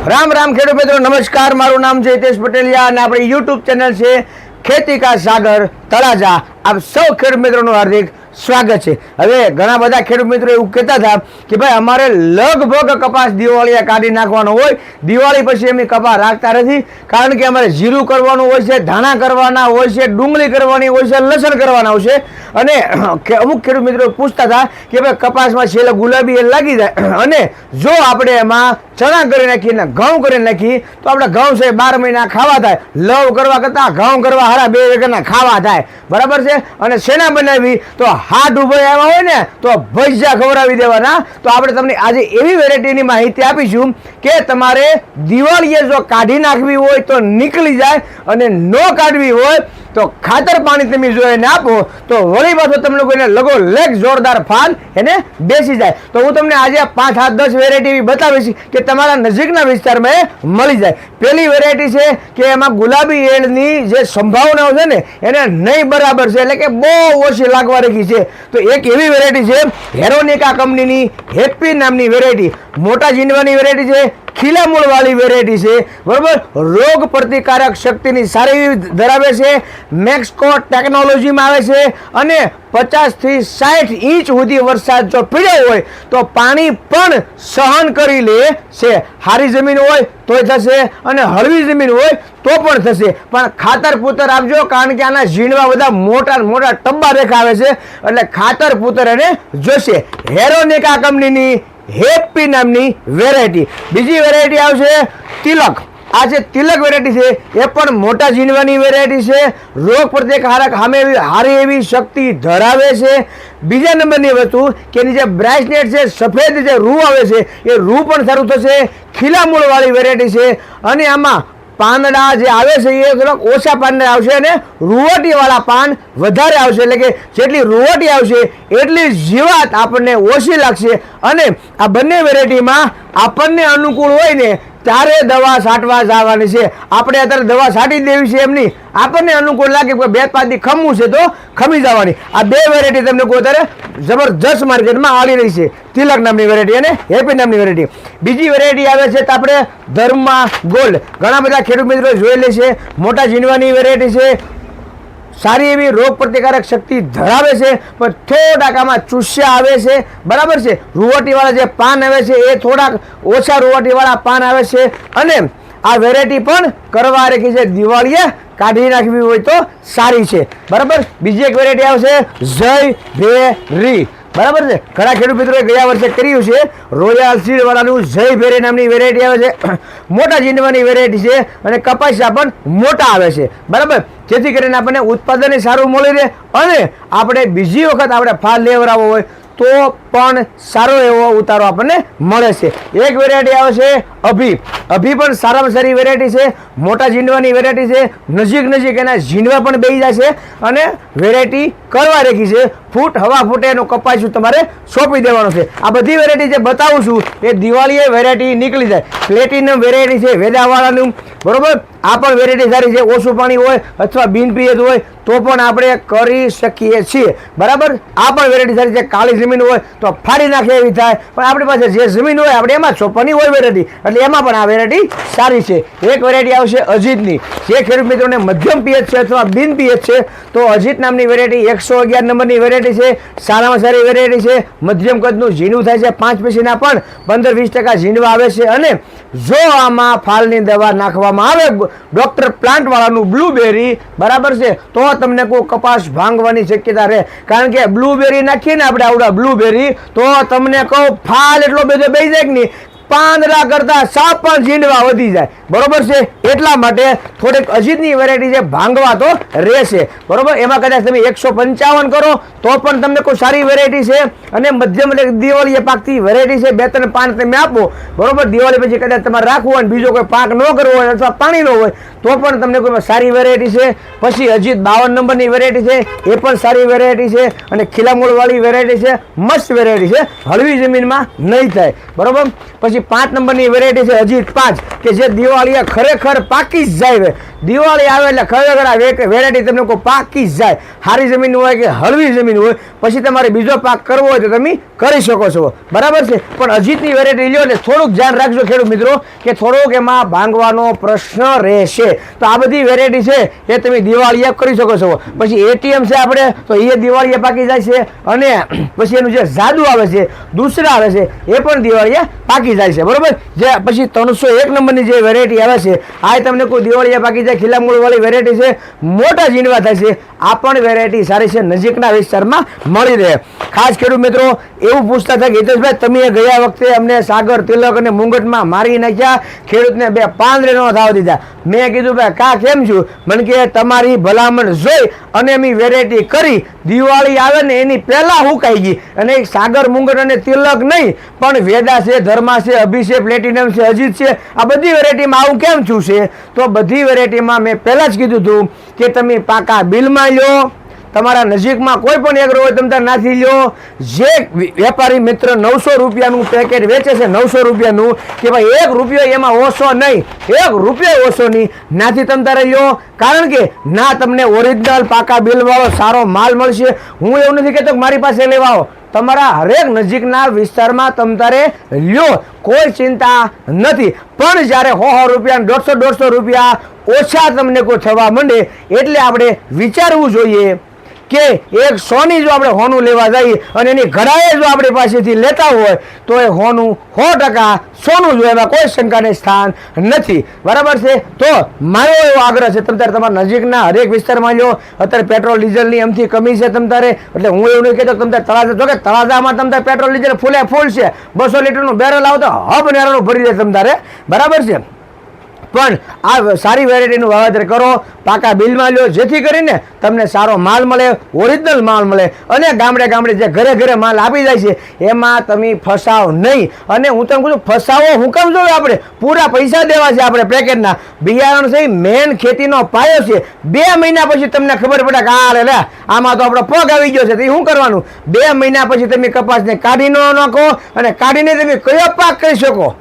राम राम खेडूत मित्रों, नमस्कार। मारू नाम है हितेश पटेलिया અને આપણી YouTube ચેનલ છે ખેતી કા સાગર તળાજા। આપ સૌ ખેડૂત મિત્રોનું હાર્દિક સ્વાગત છે। હવે ઘણા બધા ખેડૂત મિત્રો એવું કહેતા હતા કે ભાઈ અમારે લગભગ કપાસ દિવાળીએ કાઢી નાખવાનો હોય, દિવાળી પછી એમની કપાસ રાખતા નથી, કારણ કે અમારે જીરું કરવાનું હોય છે, ધાણા કરવાના હોય છે, ડુંગળી કરવાની હોય છે, લસણ કરવાના હોય છે। અને અમુક ખેડૂત મિત્રો પૂછતા હતા કે ભાઈ કપાસમાં છેલ્લે ગુલાબી લાગી જાય અને જો આપણે એમાં ચણા કરી નાખીને ઘઉં કરી નાખી તો આપણે ઘઉં છે 12 મહિના ખાવા થાય, લવ કરવા કરતાં ઘઉં કરવા હારા 2 વીઘાના ખાવા થાય, બરાબર છે। અને શેના બનાવી તો હાથ ઉભા આવ્યા હોય ને તો ભજીયા ખવડાવી દેવાના। તો આપણે તમને આજે એવી વેરાયટીની માહિતી આપીશું કે તમારે દિવાળીએ જો કાઢી નાખવી હોય તો નીકળી જાય અને ન કાઢવી હોય તો ખાતર પાણી તમે જો એને આપો તો વળી પાછો તમને કોઈને લગો લેગ જોરદાર ફાલ એને બેસી જાય। તો હું તમને આજે 5, 7, 10 વેરાયટી બતાવીશ કે તમારા નજીકના વિસ્તારમાં એ મળી જાય। પહેલી વેરાયટી છે કે એમાં ગુલાબી એળની જે સંભાવનાઓ છે ને એને નહીં બરાબર છે, એટલે કે બહુ ઓછી લાગવા રહી છે। તો એક એવી વેરાયટી છે હેરોનિકા કંપનીની હેપી નામની વેરાયટી, મોટા જીંડવાની વેરાયટી છે, ખીલા મૂળ વાળી વેરાયટી છે, બરોબર। રોગ પ્રતિકારક શક્તિની સારી ધરાવે છે, મેક્સકો ટેકનોલોજીમાં આવે છે અને 50 થી 60 ઇંચ સુધી વરસાદ જો પડ્યો હોય તો પાણી પણ સહન કરી લે છે। હારી જમીન હોય તોય થશે અને હળવી જમીન હોય તો પણ થશે, પણ ખાતર પૂતર આપજો, કારણ કે આના ઝીણવા બધા મોટા મોટા ટબ્બા દેખાવે છે, એટલે ખાતર પૂતર એને જોશે। હેરોનિકા કંપનીની હેપી નામની વેરાયટી। બીજી વેરાયટી આવશે તિલક। આ જે તિલક વેરાયટી છે એ પણ મોટા જીનવાની વેરાયટી છે, રોગ પ્રતિકારક હારી એવી શક્તિ ધરાવે છે। બીજા નંબરની વસ્તુ કે એની જે બ્રાઇટનેસ છે, સફેદ જે રૂ આવે છે એ રૂ પણ સારું થશે। ખીલા મૂળ વાળી વેરાયટી છે અને આમાં પાંદડા જે આવે છે એ થોડાક ઓછા પાંદડા આવશે અને રૂવટી વાળા પાન વધારે આવશે, એટલે કે જેટલી રૂવટી આવશે એટલી જીવાત આપણને ઓછી લાગશે। અને આ બંને વેરાયટીમાં આપણને અનુકૂળ હોય ને ત્યારે દવા છાંટવા જવાની છે। આપણે અત્યારે દવા છાંટી દેવી છે એમની, આપણને અનુકૂળ લાગે કે 2-5 દી ખમવું છે તો ખમી જવાની। આ બે વેરાયટી તમને કોઈ અત્યારે જબરજસ્ત માર્કેટમાં આવી રહી છે, તિલક નામની વેરાયટી અને હેપી નામની વેરાયટી। બીજી વેરાયટી આવે છે તો આપણે ધર્મા ગોલ્ડ, ઘણા બધા ખેડૂત મિત્રો જોયેલી છે, મોટા જીનવાની વેરાયટી છે, સારી એવી રોગ પ્રતિકારક શક્તિ ધરાવે છે, પણ થોડાક આમાં ચૂસ્યા આવે છે, બરાબર છે। રૂવટીવાળા જે પાન આવે છે એ થોડાક ઓછા રૂવટીવાળા પાન આવે છે અને આ વેરાયટી પણ કરવા રાખી છે, દિવાળીએ કાઢી નાખવી હોય તો સારી છે, બરાબર। બીજી એક વેરાયટી આવશે જય ભેરી, બરાબર છે। ઘણા ખેડૂત મિત્રોએ ગયા વર્ષે કર્યું છે, રોયલ સીડ વાળાનું જય ભેરી નામની વેરાયટી આવે છે, મોટા જીંડવાની વેરાયટી છે અને કપાસિયા પણ મોટા આવે છે, બરાબર, જેથી કરીને આપણને ઉત્પાદન સારું મળી રહે અને આપણે બીજી વખત આપણે ફાલ લેવડાવવો હોય તો પણ સારો એવો ઉતારો આપણને મળે છે। એક વેરાયટી આવે છે અભી। અભી પણ સારામાં સારી વેરાયટી છે, મોટા જીંડવાની વેરાયટી છે, નજીક એના જીંડવા પણ બેસી જાય છે અને વેરાયટી કરવા રાખી છે, ફૂટ હવા ફૂટે એનો કપાસ્યું તમારે સોંપી દેવાનો છે। આ બધી વેરાયટી જે બતાવું છું એ દિવાળીએ વેરાયટી નીકળી જાય। પ્લેટિનમ વેરાયટી છે વેદાવાળાનું, બરોબર, આ પણ વેરાયટી સારી છે, ઓછું પાણી હોય અથવા બિનપિયત હોય તો પણ આપણે કરી શકીએ છીએ, બરાબર। આ પણ વેરાયટી સારી છે, કાળી જમીન હોય તો ફાડી નાખે એવી થાય, પણ આપણી પાસે જે જમીન હોય આપણે એમાં ચોપવાની હોય વેરાયટી, એટલે એમાં પણ આ વેરાયટી સારી છે। એક વેરાયટી આવશે અજીતની, જે ખેડૂત મિત્રોને મધ્યમ પિયત છે અથવા બિન પિયત છે તો અજીત નામની વેરાયટી 111 નંબરની વેરાયટી છે, સારામાં સારી વેરાયટી છે, મધ્યમ કદનું ઝીણું થાય છે, 5 પેશીના પણ 15-20% ઝીણવા આવે છે અને જો આમાં ફાલની દવા નાખવામાં આવે ડોક્ટર પ્લાન્ટ વાળાનું બ્લુબેરી, બરાબર છે, તો તમને કોઈ કપાસ ભાંગવાની શક્યતા રહે, કારણ કે બ્લુબેરી નાખીએ ને આપણે આવડા બ્લુબેરી તો તમને કહું ફાલ એટલો બધો બેસી જાય કે નહીં, પાંદડા કરતા સાપ પણ ઝીંડવા વધી જાય, બરોબર છે। એટલા માટે થોડીક અજીતની વેરાયટી છે ભાંગવા તો રહેશે, બરોબર। એમાં કદાચ તમે 155 કરો તો પણ તમને કોઈ સારી વેરાયટી છે અને મધ્યમ એટલે દિવાળીએ પાકતી વેરાયટી છે, 2-3 પાન તમે આપો, બરોબર, દિવાળી પછી કદાચ તમારે રાખવું હોય બીજો કોઈ પાક ન કરવો હોય અથવા પાણી ન હોય તો પણ તમને કોઈ સારી વેરાયટી છે। પછી અજીત 52 નંબરની વેરાયટી છે, એ પણ સારી વેરાયટી છે અને ખીલા મૂળ વાળી વેરાયટી છે, મસ્ત વેરાયટી છે, હળવી જમીનમાં નહીં થાય, બરોબર। પછી 5 નંબરની વેરાયટી છે અજીત 5 કે જે દિવાળીએ ખરેખર પાકી જ જાય, દિવાળી આવે એટલે ખરેખર આ વેરાયટી તમને કોઈ પાકી જ જાય. સારી જમીન હોય કે હળવી જમીન હોય, પછી તમારે બીજો પાક કરવો હોય તો તમે કરી શકો છો, બરાબર છે. પણ અજીતની વેરાયટી લ્યો એટલે થોડુંક ધ્યાન રાખજો ખેડૂત મિત્રો કે થોડોક એમાં ભાંગવાનો પ્રશ્ન રહેશે. તો આ બધી વેરાયટી છે એ તમે દિવાળીએ કરી શકો છો. પછી એટીએમ છે આપણે તો એ દિવાળીએ પાકી જાય છે, અને પછી એનું જે જાદુ આવે છે દૂસરા આવે છે એ પણ દિવાળીએ પાકી જાય છે, બરોબર. જે પછી 301 નંબરની જે વેરાયટી આવે છે આ તમને કોઈ દિવાળીએ પાકી જાય, ખીલા મૂળ વાળી વેરાયટી છે, મોટા ઝીંડવા થાય છે. આ પણ વેરાયટી સારી છે, નજીકના વિસ્તારમાં મળી રહે. ખાસ ખેડૂત મિત્રો એવું પૂછતા હતા કે હિતેશભાઈ તમે ગયા વખતે અમને સાગર, તિલક અને મુંગટમાં મારી નાખ્યા, ખેડૂતને 2 પાંદડે ન થવા દીધા. મેં કીધું ભાઈ કા કેમ છું? મને કે તમારી ભલામણ જોઈ અને અમે વેરાયટી કરી, દિવાળી આવે ને એની પહેલા હુકાઈ ગઈ. અને સાગર, મુંગટ અને તિલક નહીં પણ વેદા છે, ધર્મા છે, અભિ છે, પ્લેટિનમ છે, અજીત છે, આ બધી વેરાયટીમાં આવું કેમ છું છે? તો બધી વેરાયટીમાં મેં પહેલાં જ કીધું હતું કે તમે પાકા બિલમાં લો, તમારા નજીકમાં કોઈ પણ એગ્રો હોય તમે ત્યાં નાખી લો. જે વેપારી મિત્ર 900 રૂપિયાનું પેકેટ વેચે છે, 900 રૂપિયાનું, કે ભાઈ 1 રૂપિયો એમાં ઓછો નહીં, 1 રૂપિયો ઓછો નહીં, નાથી તમે તારે લો. કારણ કે ના તમને ઓરિજિનલ પાકા બિલવાળો સારો માલ મળશે. હું એવું નથી કહેતો કે મારી પાસે લેવા આવો, તમારા હરેક નજીકના વિસ્તારમાં તમ તારે લ્યો, કોઈ ચિંતા નથી. પણ જ્યારે 100 રૂપિયા, 150 રૂપિયા ઓછા તમને કોઈ થવા માંડે એટલે આપણે વિચારવું જોઈએ કે એક સોની જો આપણે હોનું લેવા જઈએ અને એની ઘડાએ જો આપણી પાસેથી લેતા હોય તો એ હોનું 100% સોનું જો, એમાં કોઈ શંકાને સ્થાન નથી, બરાબર છે. તો મારો એવો આગ્રહ છે તમે તારે તમારા નજીકના હરેક વિસ્તારમાં લો. અત્યારે પેટ્રોલ ડીઝલની એમથી કમી છે તમે તારે, એટલે હું એવું નહીં કહેતો તમે તારે તળાજા, જો કે તળાજામાં તમે તારે પેટ્રોલ ડીઝલ ફૂલ છે, 200 લીટરનું બેરલ આવતો હબ નેરાનું ભરી દે તમે તારે, બરાબર છે. પણ આ સારી વેરાયટીનું વાવેતર કરો, પાકા બિલમાં લો, જેથી કરીને તમને સારો માલ મળે, ઓરિજિનલ માલ મળે. અને ગામડે ગામડે જે ઘરે ઘરે માલ આપી જાય છે એમાં તમે ફસાવ નહીં. અને હું તમને કહું ફસાવો હું કેમ જોઈએ? આપણે પૂરા પૈસા દેવા છે આપણે પેકેટના. બિયારણ છે મેન ખેતીનો પાયો છે. 2 મહિના પછી તમને ખબર પડે કે આ લે આમાં તો આપણો પગ આવી ગયો છે, તો શું કરવાનું? 2 મહિના પછી તમે કપાસને કાઢી ન નાખો અને કાઢીને તમે કયો પાક કરી શકો?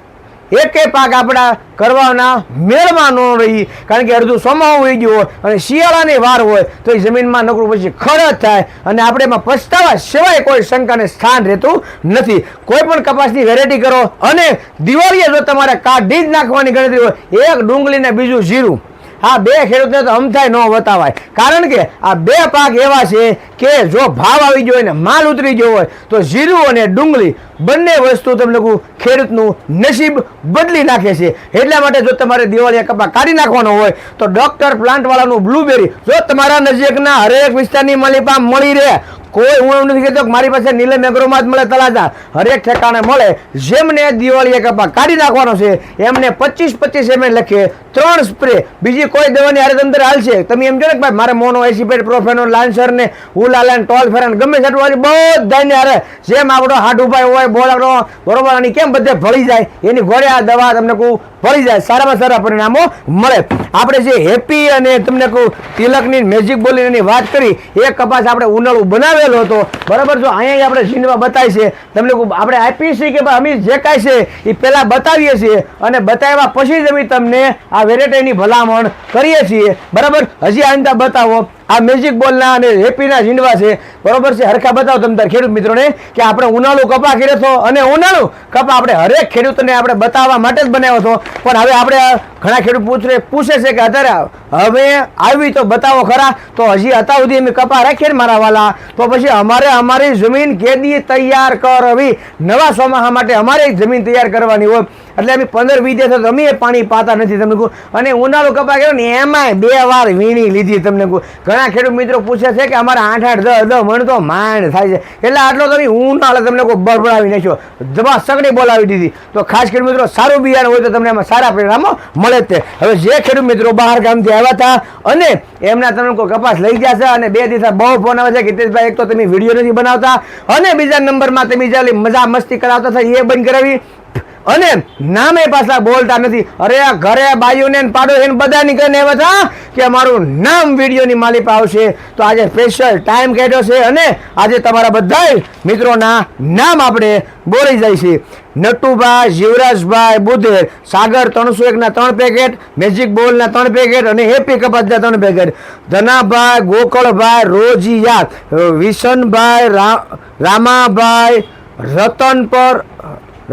એકે પાક આપણા કરવાના મેળમાં ન રહી, કારણ કે અડધું સોમાવું હોઈ ગયું હોય અને શિયાળાની વાર હોય તો એ જમીનમાં નકરું પછી ખડ થાય અને આપણે એમાં પછતાવા સિવાય કોઈ શંકાને સ્થાન રહેતું નથી. કોઈ પણ કપાસની વેરાયટી કરો અને દિવાળીએ જો તમારે કાઢી જ નાખવાની ગણતરી હોય, એક ડુંગળી ને બીજું જીરું, આ 2 ખેડૂતને તો અમથાય ન વતાવાય. કારણ કે આ 2 પાક એવા છે કે જો ભાવ આવી ગયો હોય ને માલ ઉતરી ગયો હોય તો જીરું અને ડુંગળી બંને વસ્તુ તમને ખેડૂતનું નસીબ બદલી નાખે છે. એટલા માટે જો તમારે દિવાળીએ કપા કાઢી નાખવાનો હોય તો ડોક્ટર પ્લાન્ટવાળાનું બ્લુબેરી જો તમારા નજીકના હરેક વિસ્તારની માલિપા મળી રહે. કોઈ હું એવું નથી કહેતો કે મારી પાસે નીલમ એગ્રોમાં જ મળે, તળાજા હરેક ઠેકાણે મળે. જેમને દિવાળીએ કપા કાઢી નાખવાનો છે એમને 25 ml લખે 3 સ્પ્રે, બીજી કોઈ દવાની હારે અંદર હાલશે. તમે એમ કહો ને ભાઈ મારે મોનો એસિપેટ, પ્રોફેનોલ, લાન્સર ને ઉલાલાન, ટોલ ફેરન ગમે તેટલું બધાને હારે જેમ આપણો હાડુભાઈ હોય બોલાનો, બરોબર, આની કેમ બધે ભળી જાય એની ઘોડે આ દવા તમને કહું ભળી જાય, સારામાં સારા પરિણામો મળે. આપણે જે હેપી અને તમને કહું તિલકની મેજિક બોલીની વાત કરી, એ કપાસ આપણે ઉનાળું બનાવેલો હતો, બરાબર. જો અહીંયા આપણે ઝીંડવા બતાવી છે તમને આપણે આપીએ છીએ કે ભાઈ અમે જે કાંઈ છે એ પહેલાં બતાવીએ છીએ અને બતાવ્યા પછી જ અમે તમને આ વેરાયટીની ભલામણ કરીએ છીએ, બરાબર. હજી આંદા બતાવો આ મેજિક બોલના અને હેપીના ઝીંડવા છે, બરોબર છે. હરખા બતાવો તમે તાર ખેડૂત મિત્રોને કે આપણે ઉનાળુ કપા કર્યો હતો અને ઉનાળુ કપા આપણે હરેક ખેડૂતને આપણે બતાવવા માટે જ બનાવ્યો હતો. પણ હવે આપણે ઘણા ખેડૂત પૂછે છે કે અત્યારે હવે આવી તો બતાવો ખરા. તો હજી અત્યાર સુધી અમે કપા રાખીએ ને મારા વાલા, તો પછી અમારે અમારી જમીન કેદી તૈયાર કરવી, નવા ચોમાસા માટે અમારે જમીન તૈયાર કરવાની હોય. એટલે અમે 15-20 દિવસ અમે પાણી પાતા નથી તમને કહું. અને ઉનાળુ કપા કર્યો ને એમાંય 2 વાર વીણી લીધી તમને કહું. ઘણા ખેડૂત મિત્રો પૂછે છે કે અમારે 8-8, 10-10 મણ તો માંડ થાય છે, એટલે આટલો તમે ઉનાળે તમને કોઈ બળબડાવી નાખ્યો, જબા સગડી બોલાવી દીધી. તો ખાસ ખેડૂત મિત્રો સારું બિયારણ હોય તો તમને એમાં સારા પરિણામો મળે જ તે. હવે જે ખેડૂત મિત્રો બહાર ગામથી આવ્યા હતા અને એમના તમને કોઈ કપાસ લઈ ગયા છે અને 2 દિવસ બહુ ફોન આવે છે કે હિતેશભાઈ એક તો તમે વિડીયો નથી બનાવતા અને બીજા નંબરમાં તમે જે મજા મસ્તી કરાવતા હતા એ બંધ કરાવી. અને નામે પાછા બોલતા નથી. અરે આ ઘરે બાયુને પાડોશીને બધાની કહીને એવા હતા કે અમારું નામ વિડીયોની માલિકા આવશે. તો આજે સ્પેશિયલ ટાઈમ કાઢ્યો છે અને આજે તમારા બધા મિત્રોના નામ આપણે બોલી જાય છે. નટુભાઈ, જીવરાજભાઈ બુધેર, સાગર 301 ના 3 પેકેટ, મેજિક બોલ ના 3 પેકેટ અને હેપી કપાસ ના 3 પેકેટ, ધનાભાઈ, ગોકળભાઈ, રોજીયા, વિશનભાઈ, રામાભાઈ, રતનપર,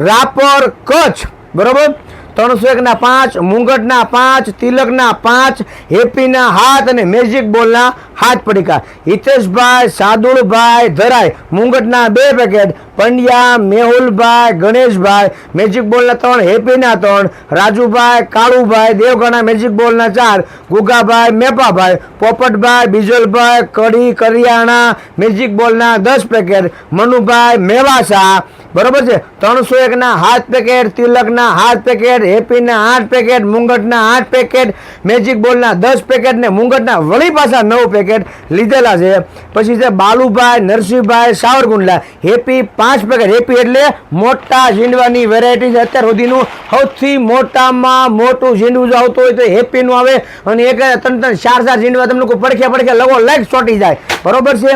રાપર, કચ્છ, બરોબર, 301 ના 5, મુંગટ ના 5, તિલક ના 5, હેપી ના 7 અને મેજિક બોલ ના 7 પડીકા. હિતેશભાઈ, સાદુળભાઈ, ધરાઈ, મુંગટ ના 2 પેકેટ, પંડ્યા, મેહુલભાઈ, ગણેશભાઈ, મેજિક બોલ ના 3, હેપી ના 3, રાજુભાઈ, કાળુભાઈ, દેવગણા, મેજિક બોલ ના 4, ગુગાભાઈ, મેપાભાઈ, પોપટભાઈ, બીજલભાઈ, કડી, કરિયાણા, મેજિક બોલ ના 10 પેકેટ, મનુભાઈ, મેવાસા, બરોબર છે, 301 ના 7 પેકેટ, તિલક ના 7 પેકેટ, હેપી ના 8 પેકેટ, મુંગટ ના 8 પેકેટ, મેજિક બોલ ના 10 પેકેટ ને મુંગટ ના વળી પાછા 9 પેકેટ લીધેલા છે. પછી છે Balubhai, Narsinhbhai, Savarkundla, happy 5 packet. Happy એટલે મોટા ઝીંડવાની વેરાયટી છે. અત્યાર સુધીનું સૌથી મોટામાં મોટું ઝીંડવું જો આવતું હોય તો હેપીનું આવે અને એક 3-3, 4-4 ઝીંડવા તમને કોઈ પડખે લગો લાઈક ચોટી જાય, બરોબર છે.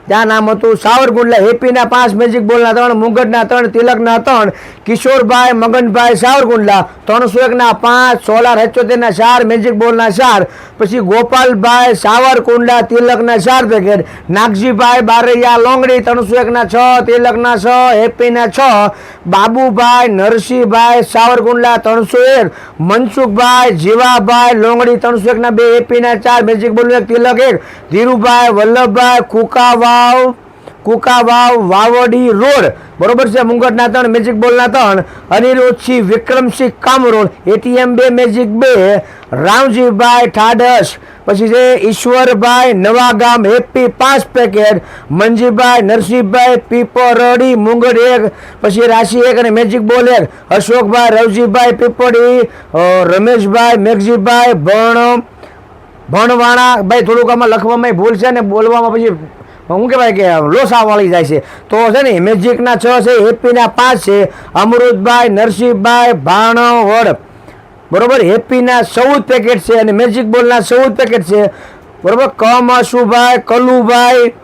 ત્યાં નામ હતું સાવરકુંડલા, હેપીના 5, મેજિક બોલના 3, મુંગટના 3, તિલકના 3, કિશોરભાઈ, મગનભાઈ, સાવરકુંડલા, 301 ના 5, સોલાર 78 ના 4, મેજિક બોલના 4. પછી ગોપાલભાઈ, સાવરકુંડલા, તિલકના 4 પેકેટ, નાગજીભાઈ, બારૈયા, લોંગડી, 301 ના 6, તિલકના 6, હેપીના 6, બાબુભાઈ, નરસિંહભાઈ, સાવરકુંડલા, 301, મનસુખભાઈ, જીવાભાઈ, લોંગડી, 301 ના 2, હેપીના 4, મેજિક બોલના 1, તિલક 1, ધીરુભાઈ, વલ્લભભાઈ, કુકાવાવ, વાવડી રોડ, બરોબર છે, મુંગટના 3, મેજિક બોલના 3, અનિરુદ્ધસિંહ, વિક્રમસિંહ, કામરોડ, ATM 2, મેજિક 2, રામજીભાઈ, ઠાડસ. પછી છે ઈશ્વરભાઈ, નવાગામ, હેપી 5 પેકેટ, મંજીભાઈ, નરસિંહભાઈ, પીપરડી, મુંગટ 1, પછી રાશિ 1 અને મેજિક બોલ 1, અશોકભાઈ, રવજીભાઈ, પીપળી, રમેશભાઈ, મેઘજીભાઈ, ભણવાણા. ભાઈ થોડુંક આમાં લખવામાં ભૂલ છે ને બોલવામાં પછી શું કહેવાય કે લોસા વાળી જાય છે. તો છે ને મેજિકના 6 છે, હેપીના 5 છે, અમૃતભાઈ, નરસિંહભાઈ, ભાણવડ, બરોબર, હેપીના 14 પેકેટ છે અને મેજિક બોલના 14 પેકેટ છે, બરોબર. કમશુભાઈ, કલુભાઈ,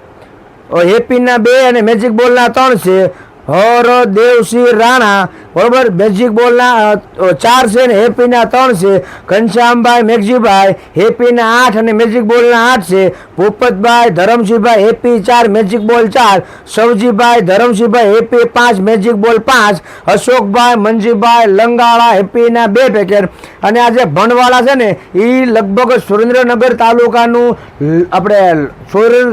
હેપીના 2 અને મેજિક બોલના 3 છે, હરદેવસિંહ રાણા, બરોબર, મેજિક બોલના 4 છે ને હેપીના 3 છે, ઘનશ્યામભાઈ, મેઘજીભાઈ, હેપીના 8 અને મેજિક બોલના 8 છે, ભૂપતભાઈ, ધરમસિંહભાઈ, હેપી 4, મેજિક બોલ 4, સવજીભાઈ, ધરમસિંહભાઈ, હેપી 5, મેજિક બોલ 5, અશોકભાઈ, મંજીભાઈ, લંગાળા, હેપીના 2 પેકેટ. અને આ જે ભણવાળા છે ને એ લગભગ સુરેન્દ્રનગર તાલુકાનું, આપણે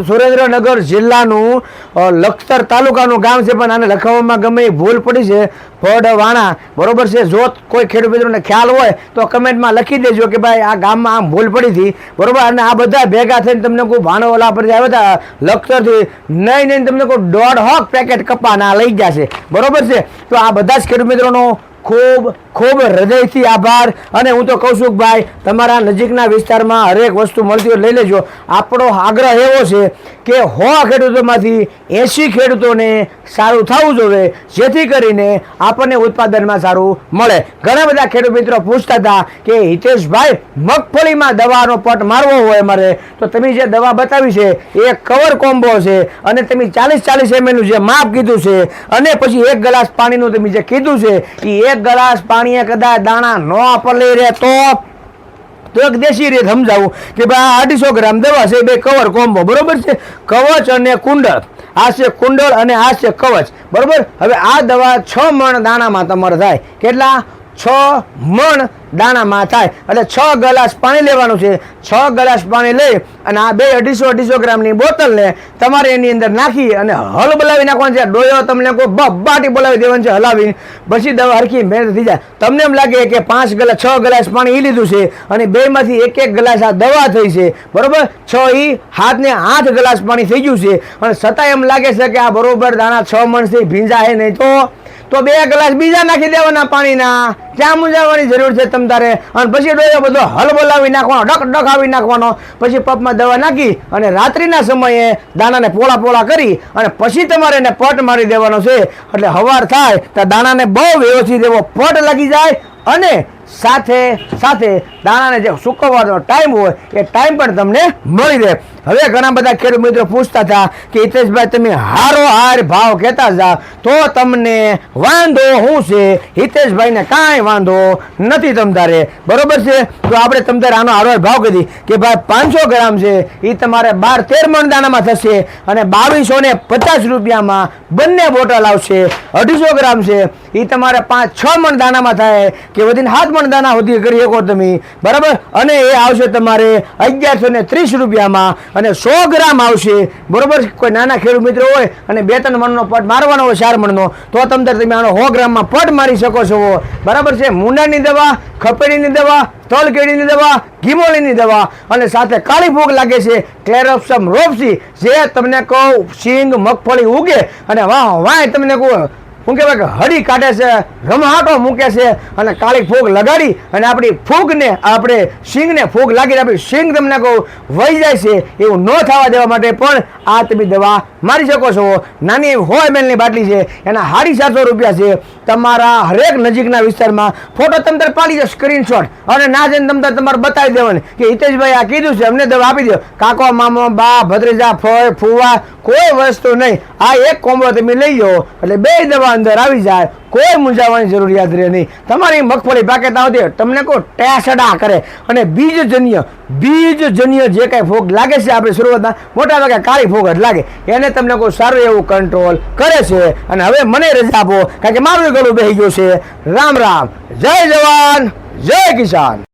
સુરેન્દ્રનગર જિલ્લાનું લખતર તાલુકાનું ગામ છે, પણ આને લખવામાં ગમે એ ભૂલ પડી છે, ફળવાણા, બરોબર છે. જો કોઈ ખેડૂત મિત્રોને ખ્યાલ હોય તો કમેન્ટમાં લખી દેજો કે ભાઈ આ ગામમાં આમ ભૂલ પડી હતી, બરોબર. અને આ બધા ભેગા થઈને તમને કોઈ ભાણોવાલા પરથી આવ્યા હતા લખતરથી, નહીં તમને કોઈ 1.5 પેકેટ કપાના લઈ ગયા છે, બરોબર છે. તો આ બધા જ ખેડૂત મિત્રોનો ખૂબ ખૂબ હૃદયથી આભાર. અને હું તો કહું છું કે ભાઈ તમારા નજીકના વિસ્તારમાં હરેક વસ્તુ મળતી હોય લઈ લેજો. આપણો આગ્રહ એવો છે કે 100 ખેડૂતોમાંથી 80 ખેડૂતોને સારું થવું જોઈએ, જેથી કરીને આપણને ઉત્પાદનમાં સારું મળે. ઘણા બધા ખેડૂત મિત્રો પૂછતા હતા કે હિતેશભાઈ મગફળીમાં દવાનો પટ મારવો હોય મારે તો તમે જે દવા બતાવી છે એ કવર કોમ્બો છે અને તમે 40-40 ml જે માપ કીધું છે અને પછી 1 ગ્લાસ પાણીનું તમે જે કીધું છે એ 1 ગ્લાસ પાણીએ કદાચ દાણા ન પલળી રહે તો એક દેશી રીત સમજાવું કે ભાઈ 250 ગ્રામ દવા છે, 2 કવર કોમ્બો, બરોબર છે. કવચ અને કુંડળ, આ છે કુંડળ અને આ છે કવચ, બરોબર. હવે આ દવા 6 મણ દાણામાં તમારે થાય. કેટલા? 6 મણ દાણામાં થાય. એટલે 6 ગ્લાસ પાણી લેવાનું છે. 6 ગ્લાસ પાણી લઈ અને આ 250 ગ્રામની બોટલને તમારે એની અંદર નાખી અને હલ બોલાવી નાખવાનું છે. ડોયો તમને કોઈ બાટી બોલાવી દેવાનું છે હલાવી, પછી દવા હરખી મહેનત થઈ જાય. તમને એમ લાગે કે 6 ગ્લાસ પાણી એ લીધું છે અને બેમાંથી 1-1 ગ્લાસ આ દવા થઈ છે, બરોબર. 6 હાથને 8 ગ્લાસ પાણી થઈ ગયું છે અને છતાં એમ લાગે છે કે આ બરોબર દાણા 6 મણથી ભીંજા હે નહીં તો 2 ગ્લાસ બીજા નાખી દેવાના પાણીના. ક્યાં મૂંઝાવાની જરૂર છે તમ તારે? અને પછી ડોયો બધો હલ બોલાવી નાખવાનો, ડક આવી નાખવાનો. પછી પપમાં દવા નાખી અને રાત્રિના સમયે દાણાને પોળા પોળા કરી અને પછી તમારે એને પટ મારી દેવાનો છે. એટલે હવાર થાય તો દાણાને બહુ વ્યવસ્થિત એવો પટ લાગી જાય અને સાથે સાથે દાણાને જે સુકવવાનો ટાઈમ હોય એ ટાઈમ પણ તમને મળી રહે. હવે ઘણા બધા ખેડૂત મિત્રો પૂછતા હતા કે હિતેશભાઈ તમે હારો ભાવ કહેતા જાઓ તો તમને વાંધો શું છે? હિતેશભાઈને કાંઈ વાંધો નથી તમતારે, બરોબર છે. તો આપણે તમતારે આનો હારો ભાવ કીધી કે ભાઈ 500 ગ્રામ છે એ તમારે 12-13 મણ દાણામાં થશે અને 2250 રૂપિયામાં બંને બોટલ આવશે. 250 ગ્રામ છે એ તમારે 5-6 મણ દાણામાં થાય કે વધીને 7 મણ દાણા સુધી કરી શકો તમે, બરાબર. અને એ આવશે તમારે 1130 રૂપિયામાં અને 100 ગ્રામ આવશે, બરોબર. કોઈ નાના ખેડૂત મિત્રો હોય અને 2-3 મણનો પટ મારવાનો હોય 4 મણનો તો તમે આનો 100 ગ્રામમાં પટ મારી શકો છો, બરાબર છે. મૂંડાની દવા, ખપેડીની દવા, તલકેડીની દવા, ગીમોલીની દવા અને સાથે કાળી ફૂગ લાગે છે ક્લેરોપ્સમ રોપ્સી, જે તમને કહું સિંગ મગફળી ઉગે અને વાહ તમને કહું શું કહેવાય કે હળી કાઢે છે, રમહાટો મૂકે છે અને કાળી ફૂગ લગાડી અને આપણી ફૂગને આપણે સિંગને ફૂગ લાગીને આપણી સિંગ તમને કહું વહી જાય છે. એવું ન થવા દેવા માટે પણ આ તમે દવા મારી શકો છો. નાની 100 ml ની બાટલી છે, એના 750 રૂપિયા છે. તમારા હરેક નજીકના વિસ્તારમાં ફોટો તમે પાડી દો સ્ક્રીનશોટ અને ના જઈને તમે તમારે બતાવી દેવાની કે હિતેશભાઈ આ કીધું છે અમને દવા આપી દો. કાકો, મામા, બા, ભત્રીજા, ફળ, ફુવા કોઈ વસ્તુ નહીં. આ એક કોમ્બો તમે લઈ જાઓ એટલે 2 દવા અંદર આવી જાય, કોઈ મૂંઝાવાની જરૂરિયાત રહે નહીં. તમારી મગફળી પાકે આવતી તમને કોઈ ટેસડા કરે અને બીજજન્ય જે કાંઈ ફોગ લાગે છે આપણે શરૂઆતમાં મોટા ભાગે કાળી ફોગ જ લાગે, એને તમને કોઈ સારું એવું કંટ્રોલ કરે છે. અને હવે મને રજા આપો કારણ કે મારું ગળું બેસી ગયું છે. રામ રામ, જય જવાન, જય કિસાન.